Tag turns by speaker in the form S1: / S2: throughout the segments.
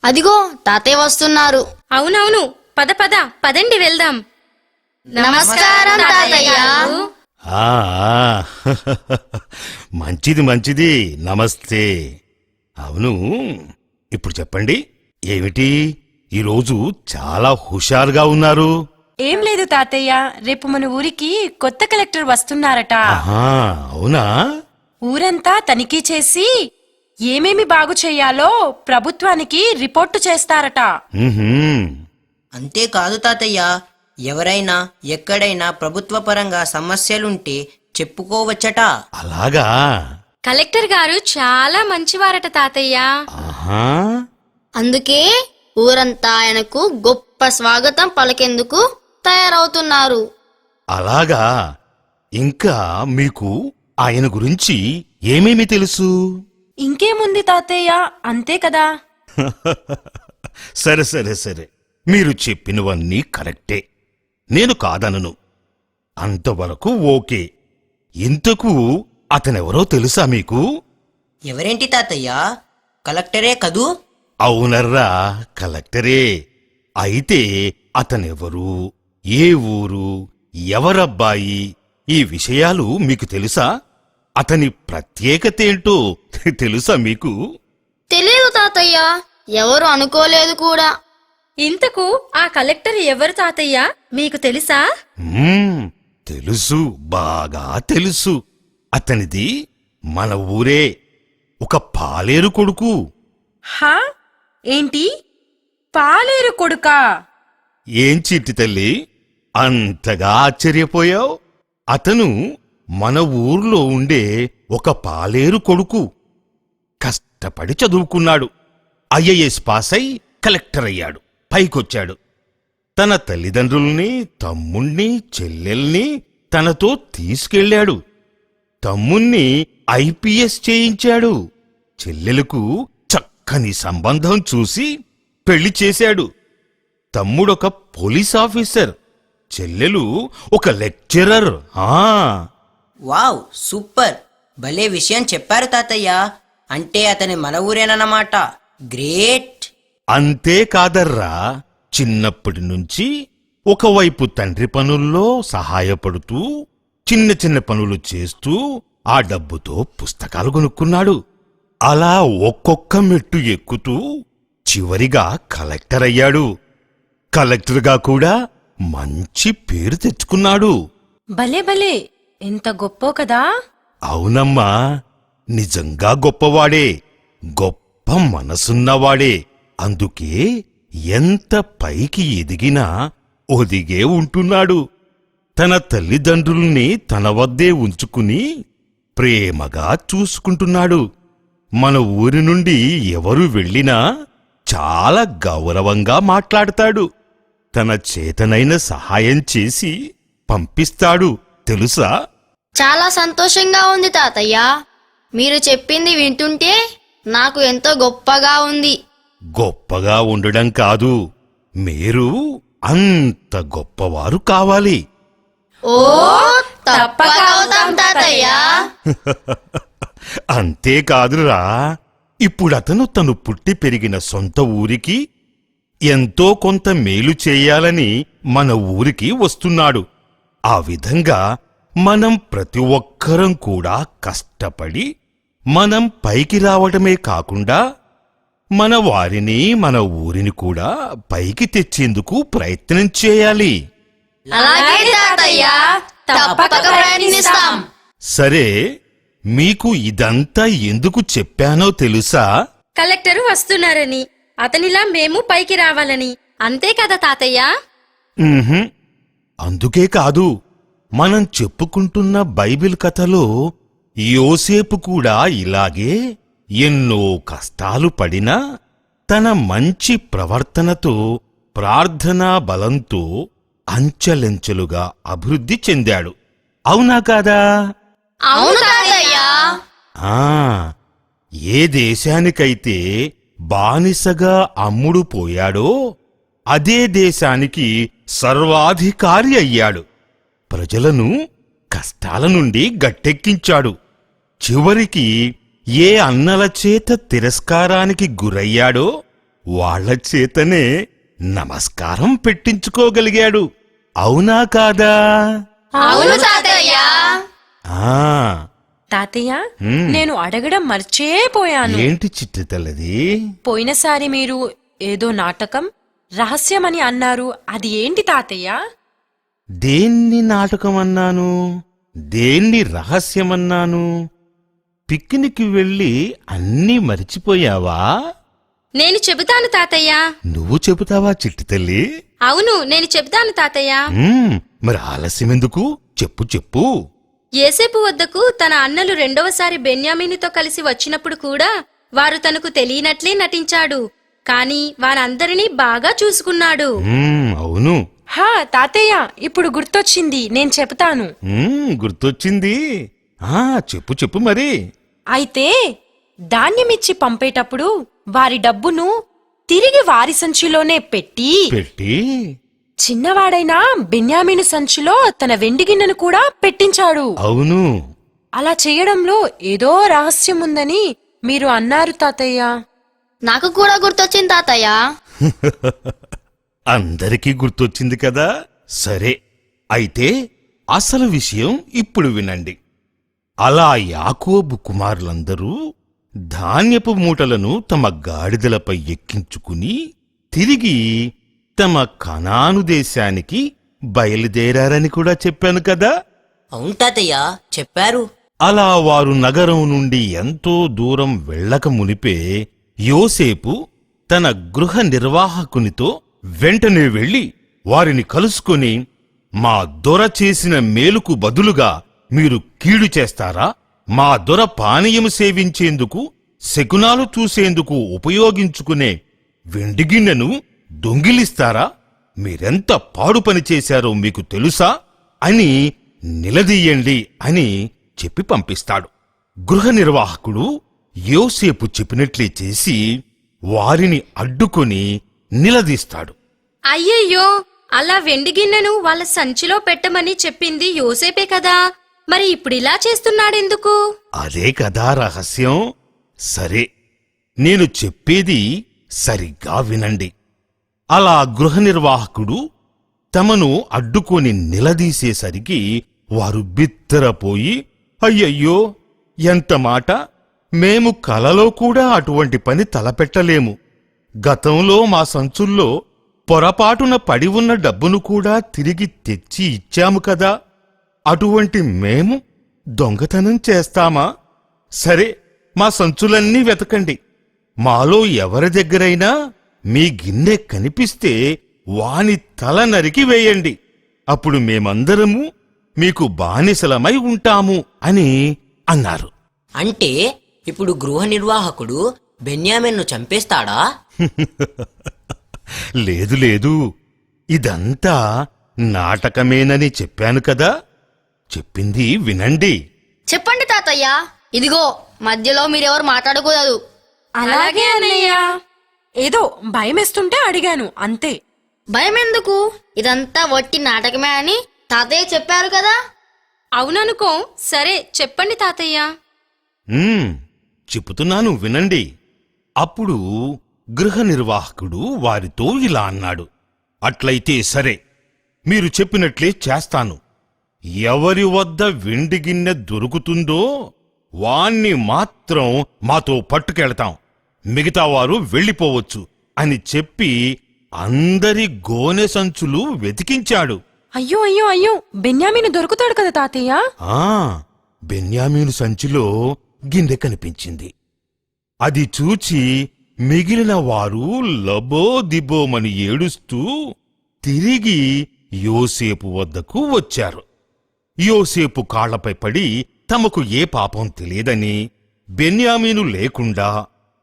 S1: అదిగో తాతయ్య వస్తున్నారు.
S2: అవునవును, పద పద, పదండి వెళ్దాం.
S1: నమస్కారం తాతయ్య.
S3: ఆ మంచిది మంచిది, నమస్తే. అవును, ఇప్పుడు చెప్పండి, ఏమిటి ఈరోజు చాలా హుషారుగా ఉన్నారు?
S4: ఏం లేదు తాతయ్య, రేపు మన ఊరికి కొత్త కలెక్టర్ వస్తున్నారట.
S3: ఆహా, అవునా?
S4: ఊరంతా తనిఖీ చేసి ఏమేమి బాగు చెయ్యాలో ప్రభుత్వానికి రిపోర్టు చేస్తారట.
S3: ఉహుం.
S5: అంతేకాదు తాతయ్య, ఎవరైనా ఎక్కడైనా ప్రభుత్వ పరంగా సమస్యలుంటే చెప్పుకోవచ్చట.
S3: అలాగా?
S2: కలెక్టర్ గారు చాలా మంచివారట తాతయ్య.
S3: ఆహా,
S1: అందుకే ఊరంతా ఆయనకు గొప్ప స్వాగతం పలికేందుకు తయారవుతున్నారు.
S3: అలాగా? ఇంకా మీకు ఆయన గురించి ఏమేమి తెలుసు?
S4: ఇంకేముంది తాతయ్య, అంతే కదా.
S3: సరే సరే సరే, మీరు చెప్పినవన్నీ కరెక్టే, నేను కాదనను. అంతవరకు ఓకే. ఇంతకు అతనెవరో తెలుసా మీకు?
S5: ఎవరేంటి తాతయ్య, కలెక్టరే కదూ?
S3: అవునర్రా, కలెక్టరే. అయితే అతనెవరు, ఏ ఊరు, ఎవరబ్బాయి, ఈ విషయాలు మీకు తెలుసా? అతని ప్రత్యేకతేంటో తెలుసా మీకు?
S1: తెలియదు తాతయ్య, ఎవరు అనుకోలేదు కూడా.
S2: ఇంతకు ఆ కలెక్టర్ ఎవరు తాతయ్య, మీకు తెలుసా?
S3: తెలుసు, బాగా తెలుసు. అతనిది మన ఊరే, ఒక పాలేరు కొడుకు.
S4: హా? ఏంటి, పాలేరు కొడుకా?
S3: ఏం చిట్టి తల్లి, అంతగా ఆశ్చర్యపోయావు? అతను మన ఊర్లో ఉండే ఒక పాలేరు కొడుకు. కష్టపడి చదువుకున్నాడు, ఐఏఎస్ పాస్ అయి కలెక్టర్ అయ్యాడు, పైకొచ్చాడు. తన తల్లిదండ్రుల్ని, తమ్ముణ్ణి, చెల్లెల్ని తనతో తీసుకెళ్ళాడు. తమ్ముణ్ణి ఐపీఎస్ చేయించాడు. చెల్లెలకు చక్కని సంబంధం చూసి పెళ్లి చేశాడు. తమ్ముడొక పోలీస్ ఆఫీసర్, చెల్లెలు ఒక లెక్చరర్.
S5: వావ్, సూపర్, భలే విషయం చెప్పారు తాతయ్య. అంటే అతని మన ఊరేనన్నమాట. గ్రేట్.
S3: అంతేకాదర్రా, చిన్నప్పటి నుంచి ఒకవైపు తండ్రి పనుల్లో సహాయపడుతూ చిన్న చిన్న పనులు చేస్తూ ఆ డబ్బుతో పుస్తకాలు కొనుక్కున్నాడు. అలా ఒక్కొక్క మెట్టు ఎక్కుతూ చివరిగా కలెక్టర్ అయ్యాడు. కలెక్టర్గా కూడా మంచి పేరు తెచ్చుకున్నాడు.
S4: భలే భలే, ఎంత గొప్పో కదా.
S3: అవునమ్మా, నిజంగా గొప్పవాడే, గొప్ప మనసున్నవాడే. అందుకే ఎంత పైకి ఎదిగినా ఒదిగే ఉంటున్నాడు. తన తల్లిదండ్రుల్ని తన వద్దే ఉంచుకుని ప్రేమగా చూసుకుంటున్నాడు. మన ఊరి నుండి ఎవరు వెళ్ళినా చాలా గౌరవంగా మాట్లాడతాడు. తన చేతనైన సహాయం చేసి పంపిస్తాడు, తెలుసా?
S1: చాలా సంతోషంగా ఉంది తాతయ్య. మీరు చెప్పింది వింటుంటే నాకు ఎంతో గొప్పగా ఉంది.
S3: గొప్పగా ఉండడం కాదు, మీరు అంత గొప్పవారు కావాలి.
S1: ఓ, తప్పక అవుతాం తాతయ్య.
S3: అంతేకాదురా, ఇప్పుడతను తను పుట్టి పెరిగిన సొంత ఊరికి ఎంతో కొంత మేలు చేయాలని మన ఊరికి వస్తున్నాడు. ఆ విధంగా మనం ప్రతి ఒక్కరం కూడా కష్టపడి మనం పైకి రావడమే కాకుండా మన వారిని, మన ఊరిని కూడా పైకి తెచ్చేందుకు ప్రయత్నం చేయాలి.
S1: అలాగే తాతయ్య, తప్పక ప్రయత్నిస్తాం.
S3: సరే, మీకు ఇదంతా ఎందుకు చెప్పానో తెలుసా?
S2: కలెక్టరు వస్తున్నారని, అతనిలా మేము పైకి రావాలని. అంతే కదా తాతయ్య?
S3: ఉహుం. అందుకే కాదు, మనం చెప్పుకుంటున్న బైబిల్ కథలో యోసేపు కూడా ఇలాగే ఎన్నో కష్టాలు పడినా తన మంచి ప్రవర్తనతో, ప్రార్థనా బలంతో అంచెలంచెలుగా అభివృద్ధి చెందాడు. అవునా కాదా?
S1: అవును తాతయ్య.
S3: ఏ దేశానికైతే బానిసగా అమ్ముడు పోయాడో అదే దేశానికి సర్వాధికారి అయ్యాడు. ప్రజలను కష్టాల నుండి గట్టెక్కించాడు. చివరికి ఏ అన్నల చేత తిరస్కారానికి గురయ్యాడో వాళ్ళ చేతనే నమస్కారం పెట్టించుకోగలిగాడు. అవునా కాదా?
S1: అవును తాతయ్య.
S3: ఆ
S4: తాతయ్య
S3: హ్మ్.
S4: నేను అడగడం మర్చిపోయాను.
S3: ఏంటి చిట్టి తల్లది?
S4: పోయినసారి మీరు ఏదో నాటకం రహస్యమని అన్నారు. అది ఏంటి తాతయ్య?
S3: దేన్ని నాటకమన్నాను, దేన్ని రహస్యమన్నాను? పిక్నిక్ వెళ్ళి అన్నీ మరిచిపోయావా?
S2: నేను చెబుతాను తాతయ్య.
S3: నువ్వు చెబుతావా చిట్టి తల్లి?
S2: అవును, నేను చెబుతాను తాతయ్య.
S3: మరి ఆలస్యమెందుకు? చెప్పు చెప్పు.
S2: యేసేపు వద్దకు తన అన్నలు రెండవసారి బెన్యామీనుతో కలిసి వచ్చినప్పుడు కూడా వారు తనకు తెలియనట్లే నటించాడు. కాని వారందరినీ బాగా చూసుకున్నాడు.
S3: అవును.
S4: హా తాతయ్య, ఇప్పుడు గుర్తొచ్చింది, నేను చెప్తాను.
S3: గుర్తొచ్చింది. చెప్పు చెప్పు మరి.
S4: అయితే ధాన్యమిచ్చి పంపేటప్పుడు వారి డబ్బును తిరిగి వారి సంచిలోనే పెట్టి
S3: పెట్టి
S4: చిన్నవాడైన బెన్యామీను సంచిలో తన వెండి గిన్నెను కూడా పెట్టించాడు.
S3: అవును.
S4: అలా చేయడంలో ఏదో రహస్యం ఉందని మీరు అన్నారు తాతయ్య.
S1: నాకు కూడా గుర్తొచ్చింది తాతయ్య.
S3: అందరికీ గుర్తొచ్చింది కదా. సరే, అయితే అసలు విషయం ఇప్పుడు వినండి. అలా యాకోబు కుమారులందరూ ధాన్యపు మూటలను తమ గాడిదలపై ఎక్కించుకుని తిరిగి తమ కనాను దేశానికి బయలుదేరారని కూడా చెప్పాను కదా.
S5: అవును తాతయ్య, చెప్పారు.
S3: అలా వారు నగరం నుండి ఎంతో దూరం వెళ్ళక మునిపే యోసేపు తన గృహ నిర్వాహకునితో వెంటనే వెళ్లి వారిని కలుసుకొని, మా దొర చేసిన మేలుకు బదులుగా మీరు కీడు చేస్తారా? మా దొర పానీయము సేవించేందుకు, శకునాలు చూసేందుకు ఉపయోగించుకునే వెండిగిన్నెను దొంగిలిస్తారా? మీరెంత పాడు పని చేశారో మీకు తెలుసా అని నిలదీయండి అని చెప్పి పంపిస్తాడు. గృహ నిర్వాహకుడు యోసేపు చెప్పినట్లే చేసి వారిని అడ్డుకొని నిలదీస్తాడు.
S2: అయ్యయ్యో, అలా వెండి గిన్నెను వాళ్ళ సంచిలో పెట్టమని చెప్పింది యోసేపే కదా. మరి ఇప్పుడిలా చేస్తున్నాడెందుకు?
S3: అదే కదా రహస్యం. సరే, నేను చెప్పేది సరిగ్గా వినండి. అలా గృహ నిర్వాహకుడు తమను అడ్డుకొని నిలదీసేసరికి వారు బిత్తరపోయి, అయ్యయ్యో, ఎంత మాట! మేము కలలో కూడా అటువంటి పని తలపెట్టలేము. గతంలో మా సంచుల్లో పొరపాటున పడి ఉన్న డబ్బును కూడా తిరిగి తెచ్చి ఇచ్చాము కదా. అటువంటి మేము దొంగతనం చేస్తామా? సరే, మా సంచులన్నీ వెతకండి. మాలో ఎవరి దగ్గరైనా మీ గిన్నె కనిపిస్తే వాని తల నరికి వేయండి. అప్పుడు మేమందరము మీకు బానిసలమై ఉంటాము అని అన్నారు.
S5: అంటే ఇప్పుడు గృహ నిర్వాహకుడు బెన్యామిన్ను చంపేస్తాడా?
S3: లేదు లేదు, ఇదంతా నాటకమేనని చెప్పాను కదా. చెప్పింది వినండి.
S1: చెప్పండి తాతయ్య. ఇదిగో, మధ్యలో మీరెవరు మాట్లాడకూడదు.
S4: అలాగే అన్నయ్య. ఏదో భయమేస్తుంటే అడిగాను అంతే.
S1: భయం ఎందుకు? ఇదంతా వట్టి నాటకమే అని తాతయ్య చెప్పారు కదా.
S2: అవుననుకో. సరే, చెప్పండి తాతయ్య.
S3: చెబుతున్నాను వినండి. అప్పుడు గృహ నిర్వాహకుడు వారితో ఇలా అన్నాడు. అట్లయితే సరే, మీరు చెప్పినట్లే చేస్తాను. ఎవరి వద్ద వెండి గిన్నె దొరుకుతుందో వాణ్ణి మాత్రం మాతో పట్టుకెళ్తాం, మిగతా వారు వెళ్ళిపోవచ్చు అని చెప్పి అందరి గోనె సంచులు వెతికించాడు.
S4: అయ్యో అయ్యో అయ్యో, బెన్యామీను దొరుకుతాడు కదా తాతయ్య.
S3: బెన్యామీను సంచిలో గిన్నె కనిపించింది. అది చూచి మిగిలిన వారు లబోదిబోమని ఏడుస్తూ తిరిగి యోసేపు వద్దకు వచ్చారు. యోసేపు కాళ్లపై పడి తమకు ఏ పాపం తెలియదని, బెన్యామీను లేకుండా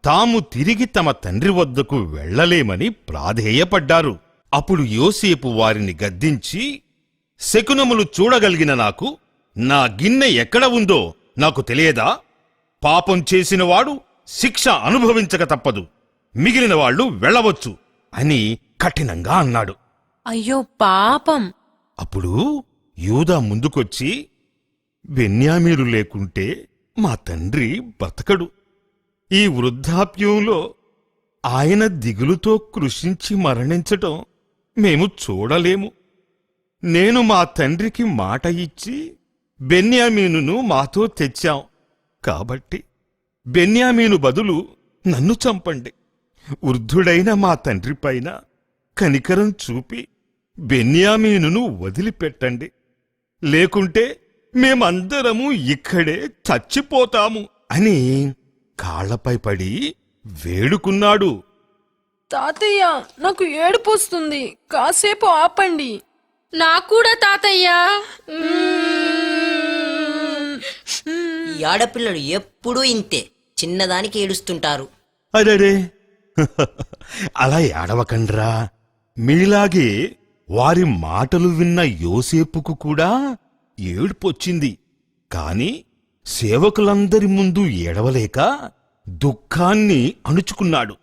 S3: తాము తిరిగి తమ తండ్రి వద్దకు వెళ్లలేమని ప్రాధేయపడ్డారు. అప్పుడు యోసేపు వారిని గద్దించి, శకునములు చూడగలిగిన నాకు నా గిన్నె ఎక్కడ ఉందో నాకు తెలియదా? పాపం చేసినవాడు శిక్ష అనుభవించక తప్పదు, మిగిలిన వాళ్ళు వెళ్ళవచ్చు అని కఠినంగా అన్నాడు.
S4: అయ్యో పాపం.
S3: అప్పుడు యూదా ముందుకొచ్చి, బెన్యామీను లేకుంటే మా తండ్రి బతకడు. ఈ వృద్ధాప్యంలో ఆయన దిగులుతో కృషించి మరణించటం మేము చూడలేము. నేను మా తండ్రికి మాట ఇచ్చి బెన్యామీనును మాతో తెచ్చాం. కాబట్టి బెన్యామీను బదులు నన్ను చంపండి. వృద్ధుడైన మా తండ్రిపైన కనికరం చూపి బెన్యామీనును వదిలిపెట్టండి. లేకుంటే మేమందరము ఇక్కడే చచ్చిపోతాము అని కాళ్లపై పడి వేడుకున్నాడు.
S4: తాతయ్య, నాకు ఏడుపు వస్తుంది, కాసేపు ఆపండి.
S2: నాకు కూడా తాతయ్య.
S5: ఈ ఆడపిల్లలు ఎప్పుడూ ఇంతే, చిన్నదానికి ఏడుస్తుంటారు.
S3: అరెరే అలా ఏడవకండ్రా. మీలాగే వారి మాటలు విన్న యోసేపుకు కూడా ఏడుపొచ్చింది. కాని సేవకులందరి ముందు ఏడవలేక దుఃఖాన్ని అణుచుకున్నాడు.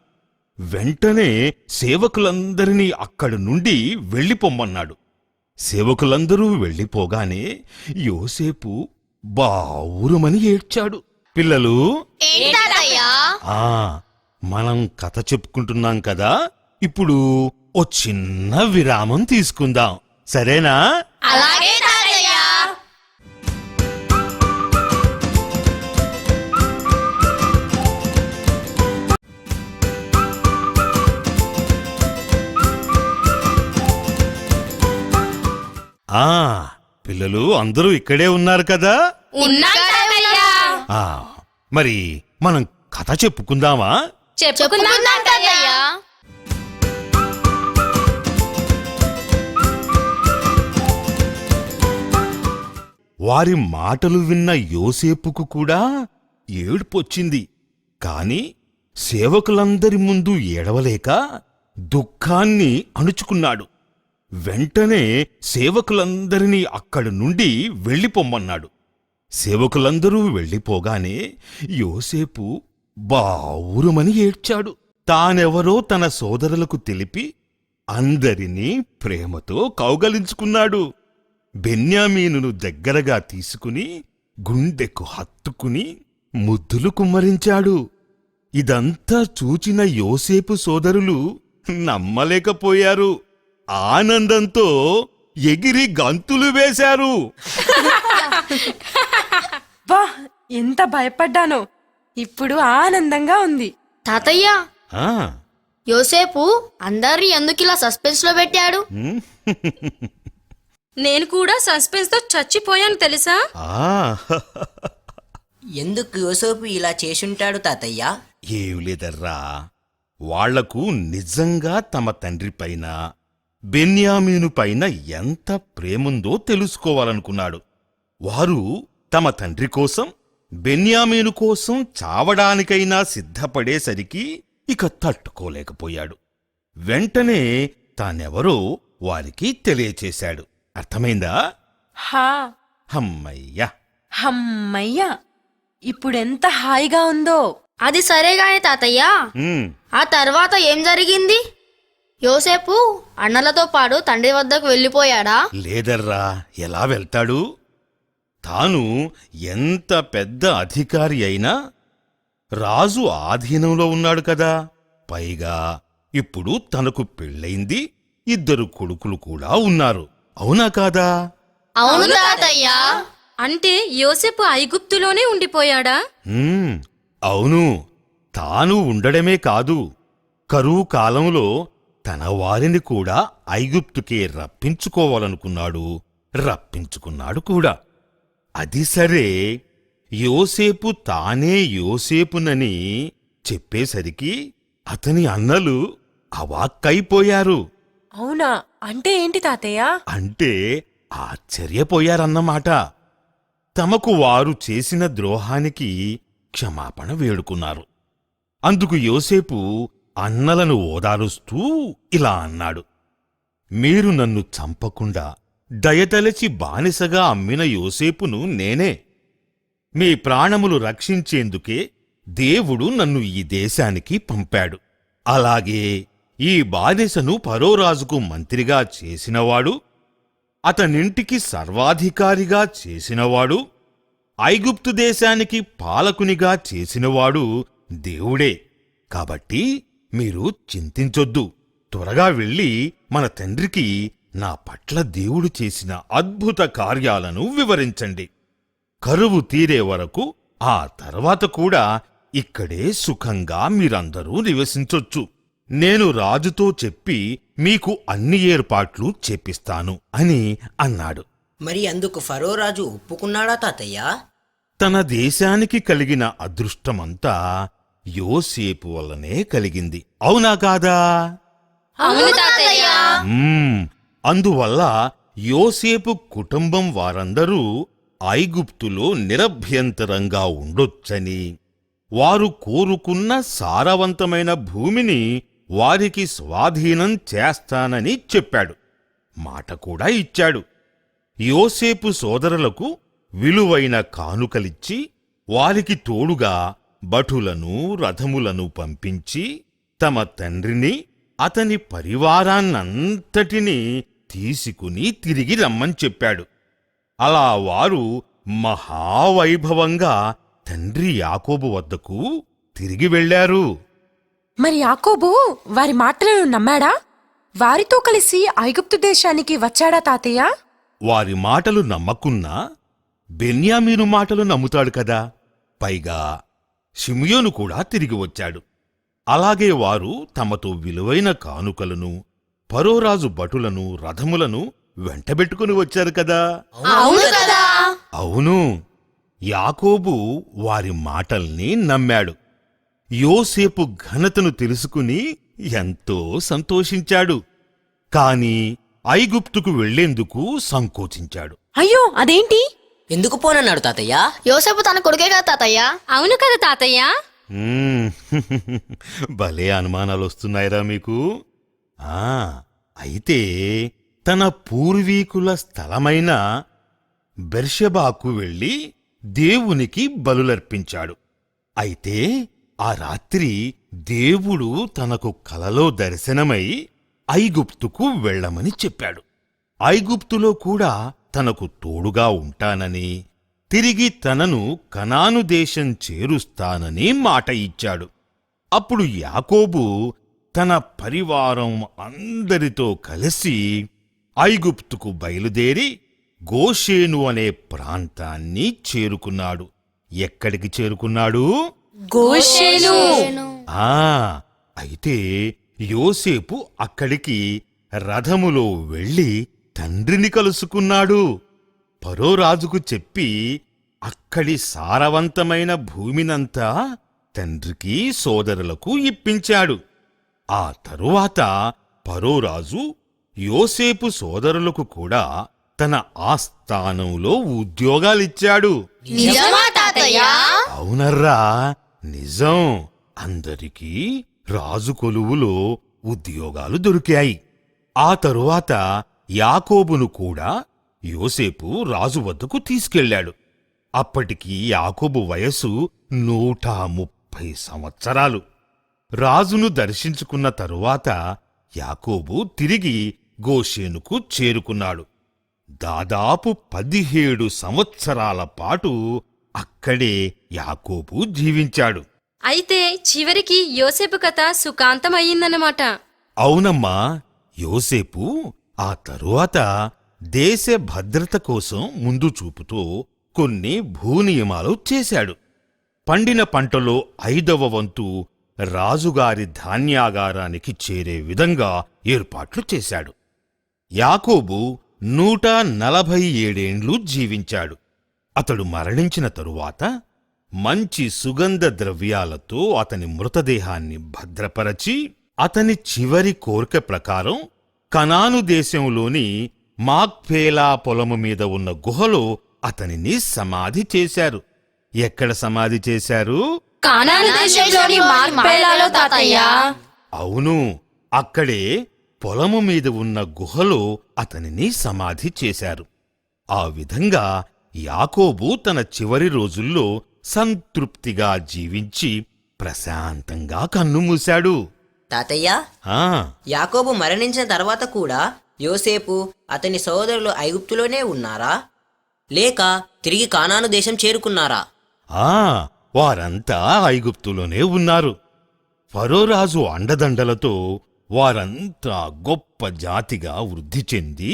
S3: వెంటనే సేవకులందరినీ అక్కడి నుండి వెళ్ళిపొమ్మన్నాడు. సేవకులందరూ వెళ్ళిపోగానే యోసేపు బావురుమని ఏడ్చాడు. పిల్లలు,
S1: ఏంటి తాతయ్యా?
S3: ఆ మనం కథ చెప్పుకుంటున్నాం కదా, ఇప్పుడు ఓ చిన్న విరామం తీసుకుందాం, సరేనా?
S1: అలాగే తాతయ్యా.
S3: ఆ పిల్లలు అందరూ ఇక్కడే ఉన్నారు కదా.
S2: ఉన్నాం తాతయ్య.
S3: ఆ మరి మనం కథ చెప్పుకుందామా?
S2: చెప్పుకుందాం తాతయ్య.
S3: వారి మాటలు విన్న యోసేపుకు కూడా ఏడుపొచ్చింది. కాని సేవకులందరి ముందు ఏడవలేక దుఃఖాన్ని అణుచుకున్నాడు. వెంటనే సేవకులందరినీ అక్కడి నుండి వెళ్ళిపొమ్మన్నాడు. సేవకులందరూ వెళ్ళిపోగానే యోసేపు బావురుమని ఏడ్చాడు. తానెవరో తన సోదరులకు తెలిపి అందరినీ ప్రేమతో కౌగలించుకున్నాడు. బెన్యామీనును దగ్గరగా తీసుకుని గుండెకు హత్తుకుని ముద్దులు కుమ్మరించాడు. ఇదంతా చూచిన యోసేపు సోదరులు నమ్మలేకపోయారు. ఆనందంతో ఎగిరి గంతులు వేశారు.
S4: వా, ఎంత భయపడ్డానో, ఇప్పుడు ఆనందంగా ఉంది.
S1: తాతయ్య,
S3: ఆ
S1: యోసేపు అందరినీ ఎందుకిలా సస్పెన్స్ లో పెట్టాడు?
S2: నేను కూడా సస్పెన్స్ తో చచ్చిపోయాను తెలుసా?
S3: ఆ
S5: ఎందుకు యోసేపు ఇలా చేసుంటాడు తాతయ్య?
S3: ఏం లేదర్రా, వాళ్లకు నిజంగా తమ తండ్రిపైన బెన్యామీనుపైన ఎంత ప్రేముందో తెలుసుకోవాలనుకున్నాడు. వారు తమ తండ్రి కోసం, బెన్యామీను కోసం చావడానికైనా సిద్ధపడేసరికి ఇక తట్టుకోలేకపోయాడు. వెంటనే తానెవరో వారికి తెలియచేశాడు. అర్థమైందా?
S4: హా,
S3: హమ్మయ్యా!
S4: హమ్మయ్యా, ఇప్పుడెంత హాయిగా ఉందో.
S1: అది సరేగానే తాతయ్య,
S3: ఉమ్,
S1: ఆ తర్వాత ఏం జరిగింది? యోసేపు అన్నలతో పాటు తండ్రి వద్దకు వెళ్ళిపోయాడా?
S3: లేదర్రా, ఎలా వెళ్తాడు? తాను ఎంత పెద్ద అధికారి అయినా రాజు ఆధీనంలో ఉన్నాడు కదా. పైగా ఇప్పుడు తనకు పెళ్ళయింది, 2 కొడుకులు కూడా ఉన్నారు. అవునా కాదా?
S1: అవును తాతయ్య.
S2: అంటే యోసేపు ఐగుప్తులోనే ఉండిపోయాడా?
S3: అవును. తాను ఉండడమే కాదు, కరువు కాలంలో తన వారిని కూడా ఐగుప్తుకే రప్పించుకున్నాడు కూడా. అది సరే, యోసేపు తానే యోసేపునని చెప్పేసరికి అతని అన్నలు అవాక్కైపోయారు.
S4: అవునా? అంటే ఏంటి తాతయ్య?
S3: అంటే ఆశ్చర్యపోయారన్నమాట. తమకు వారు చేసిన ద్రోహానికి క్షమాపణ వేడుకున్నారు. అందుకు యోసేపు అన్నలను ఓదారుస్తూ ఇలా అన్నాడు: మీరు నన్ను చంపకుండా దయతలచి బానిసగా అమ్మిన యోసేపును నేనే. మీ ప్రాణములు రక్షించేందుకే దేవుడు నన్ను ఈ దేశానికి పంపాడు. అలాగే ఈ బానిసను ఫరోరాజుకు మంత్రిగా చేసినవాడు, అతనింటికి సర్వాధికారిగా చేసినవాడు, ఐగుప్తు దేశానికి పాలకునిగా చేసినవాడు దేవుడే. కాబట్టి మీరు చింతించొద్దు. త్వరగా వెళ్ళి మన తండ్రికి నా పట్ల దేవుడు చేసిన అద్భుత కార్యాలను వివరించండి. కరువు తీరే వరకు ఆ తర్వాత కూడా ఇక్కడే సుఖంగా మీరందరూ నివసించొచ్చు. నేను రాజుతో చెప్పి మీకు అన్ని ఏర్పాట్లు చేపిస్తాను అని అన్నాడు.
S5: మరి అందుకు ఫరో రాజు ఒప్పుకున్నాడా తాతయ్య?
S3: తన దేశానికి కలిగిన అదృష్టమంతా యోసేపు వల్లనే కలిగింది, అవునా కాదా?
S1: అవును తాతయ్య.
S3: అందువల్ల యోసేపు కుటుంబం వారందరూ ఐగుప్తులో నిరభ్యంతరంగా ఉండొచ్చని, వారు కోరుకున్న సారవంతమైన భూమిని వారికి స్వాధీనం చేస్తానని చెప్పాడు. మాట కూడా ఇచ్చాడు. యోసేపు సోదరులకు విలువైన కానుకలిచ్చి వారికి తోడుగా భటులను రథములను పంపించి తమ తండ్రిని అతని పరివారాన్నంతటినీ తీసుకుని తిరిగి రమ్మని చెప్పాడు. అలా వారు మహావైభవంగా తండ్రి యాకోబు వద్దకు తిరిగి వెళ్లారు.
S4: మరి యాకోబు వారి మాటలను నమ్మాడా? వారితో కలిసి ఐగుప్తు దేశానికి వచ్చాడా తాతయ్య?
S3: వారి మాటలు నమ్మకున్నా బెన్యామీను మాటలు నమ్ముతాడు కదా. పైగా షిమియోను కూడా తిరిగి వచ్చాడు. అలాగే వారు తమతో విలువైన కానుకలను, ఫరోరాజు భటులను, రథములను వెంటబెట్టుకుని వచ్చారు కదా.
S1: అవును కదా.
S3: అవును, యాకోబు వారి మాటల్ని నమ్మాడు. యోసేపు ఘనతను తెలుసుకుని ఎంతో సంతోషించాడు. కాని ఐగుప్తుకు వెళ్లేందుకు సంకోచించాడు.
S4: అయ్యో, అదేంటి?
S5: ఎందుకు పోనన్నాడు తాతయ్య?
S1: యోసేపు తన కొడుకే కదా తాతయ్య.
S2: అవును కదా తాతయ్య.
S3: మ్మ్. భలే అనుమానాలొస్తున్నాయిరా మీకు. అయితే తన పూర్వీకుల స్థలమైన బెర్షెబాకు వెళ్లి దేవునికి బలులర్పించాడు. అయితే ఆ రాత్రి దేవుడు తనకు కలలో దర్శనమై ఐగుప్తుకు వెళ్ళమని చెప్పాడు. ఐగుప్తులో కూడా తనకు తోడుగా ఉంటానని, తిరిగి తనను కనాను దేశం చేరుస్తానని మాట ఇచ్చాడు. అప్పుడు యాకోబు తన పరివారం అందరితో కలిసి ఐగుప్తుకు బయలుదేరి గోషేను అనే ప్రాంతాన్ని చేరుకున్నాడు. ఎక్కడికి చేరుకున్నాడు?
S4: గోషేను.
S3: అయితే యోసేపు అక్కడికి రథములో వెళ్ళి తండ్రిని కలుసుకున్నాడు. ఫరోరాజుకు చెప్పి అక్కడి సారవంతమైన భూమినంతా తండ్రికి సోదరులకు ఇప్పించాడు. ఆ తరువాత ఫరోరాజు యోసేపు సోదరులకు కూడా తన ఆస్థానంలో ఉద్యోగాలిచ్చాడు.
S1: నిజమా తాతయ్య?
S3: అవునర్రా, నిజం. అందరికీ రాజు కొలువులో ఉద్యోగాలు దొరికాయి. ఆ తరువాత యాకోబును కూడా యోసేపు రాజు వద్దకు తీసుకెళ్లాడు. అప్పటికి యాకోబు వయసు 130 సంవత్సరాలు. రాజును దర్శించుకున్న తరువాత యాకోబు తిరిగి గోషేనుకు చేరుకున్నాడు. దాదాపు 17 సంవత్సరాల పాటు అక్కడే యాకోబు జీవించాడు.
S2: అయితే చివరికి యోసేపు కథ సుఖాంతమయ్యిందన్నమాట.
S3: అవునమ్మా, యోసేపు ఆ తరువాత దేశ భద్రత కోసం ముందు చూపుతో కొన్ని భూనియమాలు చేశాడు. పండిన పంటలో 5వ వంతు రాజుగారి ధాన్యాగారానికి చేరే విధంగా ఏర్పాట్లు చేశాడు. యాకోబు 147 ఏండ్లు జీవించాడు. అతడు మరణించిన తరువాత మంచి సుగంధ ద్రవ్యాలతో అతని మృతదేహాన్ని భద్రపరచి అతని చివరి కోరిక ప్రకారం కనాను దేశంలోని మాక్పేలా పొలము మీద ఉన్న గుహలో అతనిని సమాధి చేశారు. ఎక్కడ సమాధి చేశారు?
S2: కానాను దేశంలోని మార్క్పేలాలో తాతయ్య.
S3: అవును, అక్కడే పొలము మీద ఉన్న గుహలో అతనిని సమాధి చేశారు. ఆ విధంగా యాకోబు తన చివరి రోజుల్లో సంతృప్తిగా జీవించి ప్రశాంతంగా కన్నుమూశాడు.
S5: తాతయ్య,
S3: ఆ
S5: యాకోబు మరణించిన తర్వాత కూడా యోసేపు అతని సోదరులు ఐగుప్తులోనే ఉన్నారా, లేక తిరిగి కానాను దేశం చేరుకున్నారా?
S3: వారంతా ఐగుప్తులోనే ఉన్నారు. ఫరోరాజు అండదండలతో వారంతా గొప్ప జాతిగా వృద్ధి చెంది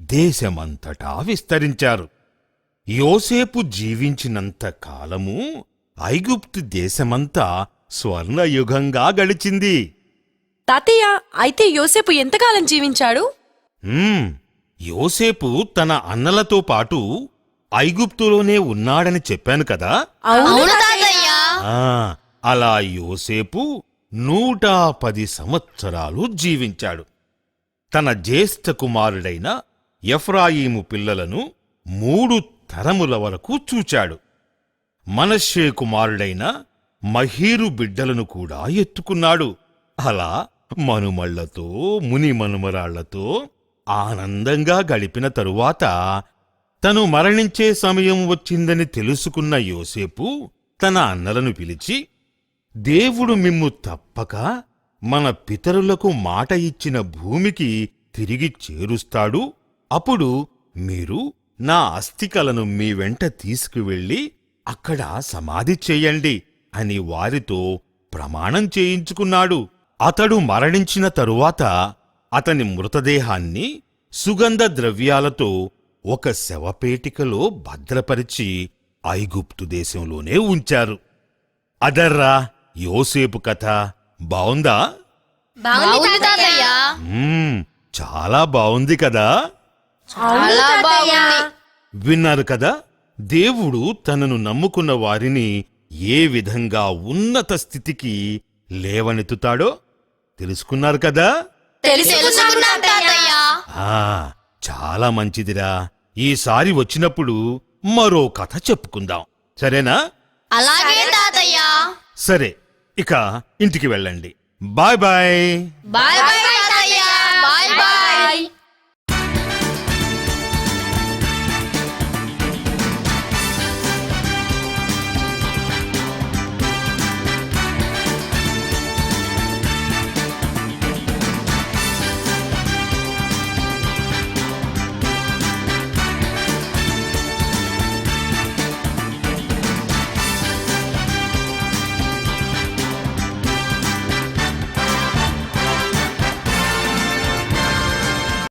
S3: దేశమంతటా విస్తరించారు. యోసేపు జీవించినంత కాలము ఐగుప్తు దేశమంతా స్వర్ణయుగంగా గడిచింది.
S4: తాతయ్య, అయితే యోసేపు ఎంతకాలం జీవించాడు?
S3: యోసేపు తన అన్నలతో పాటు ఐగుప్తులోనే ఉన్నాడని చెప్పాను కదా.
S1: అవును తాతయ్య.
S3: ఆ, అలా యోసేపు 110 సంవత్సరాలు జీవించాడు. తన జ్యేష్ఠ కుమారుడైన ఎఫ్రాయిము పిల్లలను 3 తరముల వరకు చూచాడు. మనష్షే కుమారుడైన మహీరు బిడ్డలను కూడా ఎత్తుకున్నాడు. అలా మనుమళ్లతో మునిమనుమరాళ్లతో ఆనందంగా గడిపిన తరువాత తను మరణించే సమయం వచ్చిందని తెలుసుకున్న యోసేపు తన అన్నలను పిలిచి, దేవుడు మిమ్ము తప్పక మన పితరులకు మాట ఇచ్చిన భూమికి తిరిగి చేరుస్తాడు. అప్పుడు మీరు నా అస్థికలను మీ వెంట తీసుకువెళ్ళి అక్కడ సమాధి చెయ్యండి అని వారితో ప్రమాణం చేయించుకున్నాడు. అతడు మరణించిన తరువాత అతని మృతదేహాన్ని సుగంధ ద్రవ్యాలతో ఒక శవపేటికలో భద్రపరిచి ఐగుప్తు దేశంలోనే ఉంచారు. అదర్రా యోసేపు కథ. బావుందా?
S1: బాగుంది తాతయ్య.
S3: చాలా బావుంది కదా.
S1: చాలా బాగుంది.
S3: విన్నారు కదా, దేవుడు తనను నమ్ముకున్న వారిని ఏ విధంగా ఉన్నత స్థితికి లేవనెత్తుతాడో తెలుసుకున్నారు కదా.
S1: తెలుసుకున్నాం తాతయ్య.
S3: ఆ, చాలా మంచిదిరా. ఈసారి వచ్చినప్పుడు మరో కథ చెప్పుకుందాం, సరేనా?
S1: అలాగే తాతయ్య.
S3: సరే, ఇక ఇంటికి వెళ్ళండి. Bye bye.
S1: Bye bye